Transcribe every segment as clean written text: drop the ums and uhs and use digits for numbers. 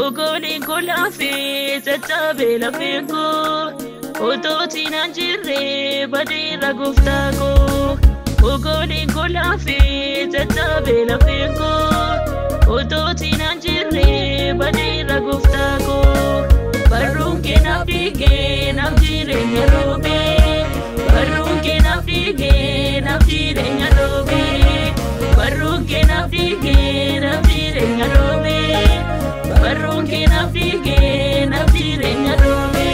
Ogoli kolafi tattabe lafeko Ototi nanjire badira guftako Ogoli kolafi tattabe lafeko Ototi nanjire badira guftako Barunke nafige nafjire nyarobe Barunke nafige nafjire nyarobe Barunke nafige nafjire nyarobe Barunke nafige nafjire nyarobe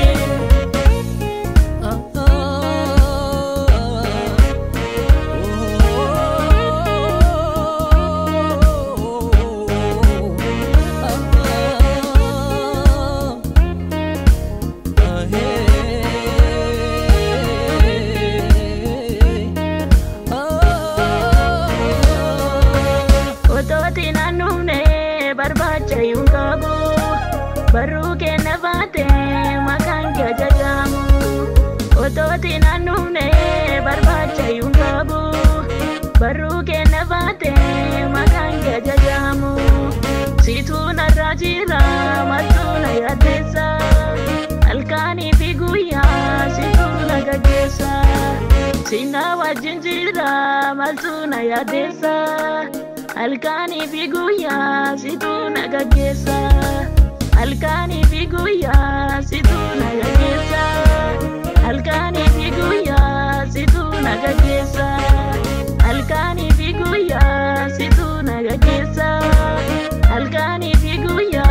Baruke navate makanga jajamu Ototi nanune barbacha yungabu Baruke navate makanga jajamu Situna rajira matuna yadesa Alkani figuya situna gagesa Sina wajinjira matuna yadesa Alkani figuya situna gagesa Alkani figuya situna gagesa Alkani figuya situna gagesa Alkani figuya situna gagesa Alkani figuya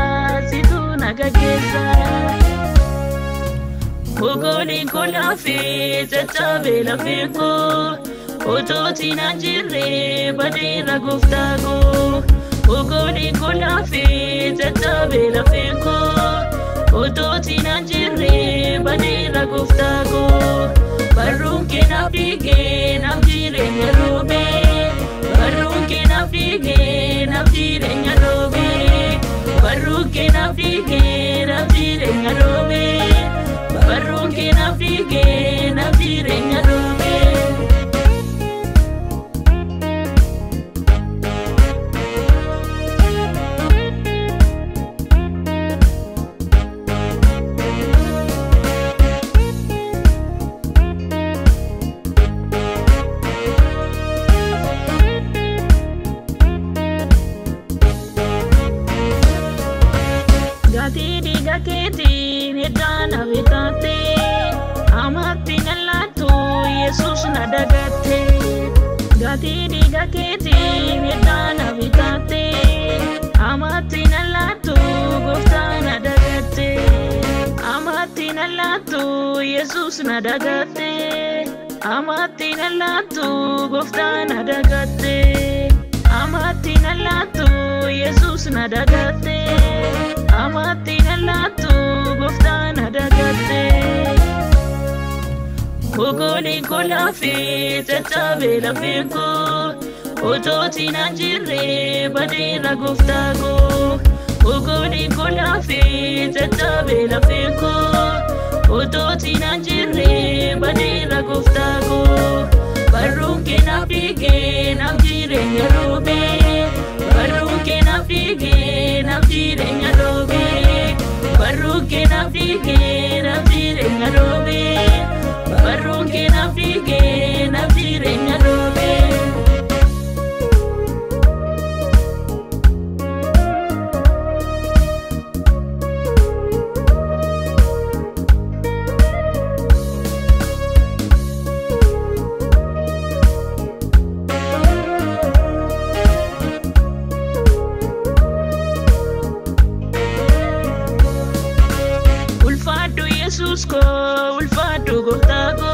situna gagesa Ogoli kolafi tattabe lafeko Ototi nanjire badira guftako Ogoli kolafi tattabe lafeko Ototi nanjire badira guftako Barunke nafige nafjire nyarobe Barunke nafige nafjire nyarobe Barunke nafige nafjire nyarobe Barunke nafige nafjire nyarobe Keti nidana vitate amati nalato Jesus nadagate gati diga keti nidana vitate amati nalato gofta nadagate amati nalato Jesus nadagate amati nalato gofta nadagate amati nalato Jesus nadagate amati nalato gofta nadagate Ogoli kolafi tattabe lafeko Ototi nanjire badira guftako Ogoli kolafi tattabe lafeko Ototi nanjire badira guftako Barunke nafige nafjire nyarobe Barunke nafige nafjire nyarobe Barunke nafige nafjire nyarobe Barunke nafige nafjire nyarobe Jesus ko ulfatu goftako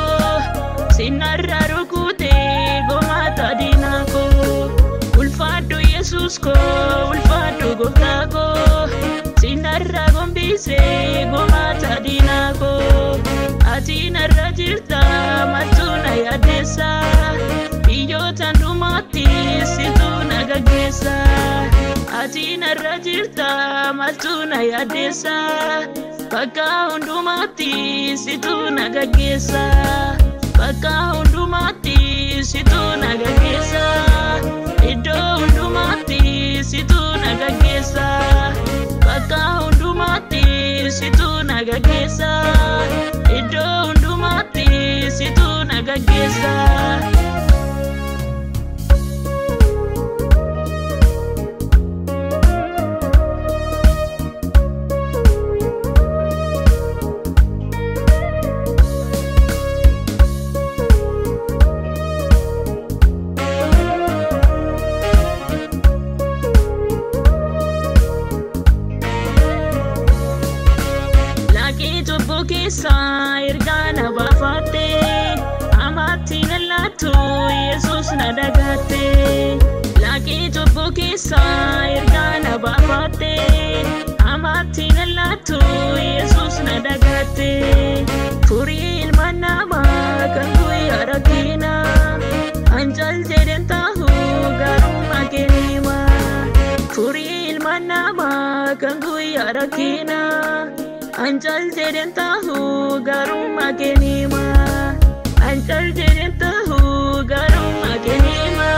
sinarra rukute gomata dinako ulfatu Jesus ko ulfatu goftako sinarra gombise gomata dinako atina rajirta matuna yadesa iyota ndumati situna gagesa atina rajirta matuna yadesa Baka undumati situna gagesa Baka undumati situna gagesa Ido undumati situna gagesa Baka undumati keessa ergaa na baafatte amatti na laattu Yesuus na dagatte laaqii cubbuu keessa ergaa na baafatte amatti na laattu Yesuus na dagatte furii ilma namaa kan guyyaa rakkina anjal jedhen ta'u garuma kenima furii ilma namaa kan guyyaa rakkina anjal jedhen ta'u garuma kenima anjal jedhen ta'u garuma kenima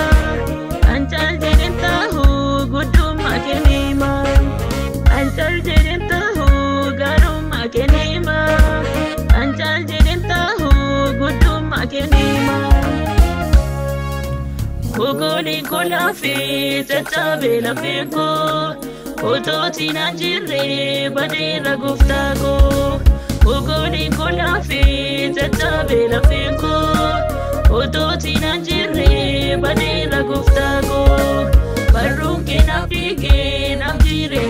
anjal jedhen ta'u gudduma kenima anjal jedhen ta'u garuma kenima anjal jedhen ta'u gudduma kenima Ogoli kolafi tatabe la feko Ototi na jirre badira guftago Ogoli kolafi tatabe la feko Ototi na jirre badira guftago Barunke na pike na jirre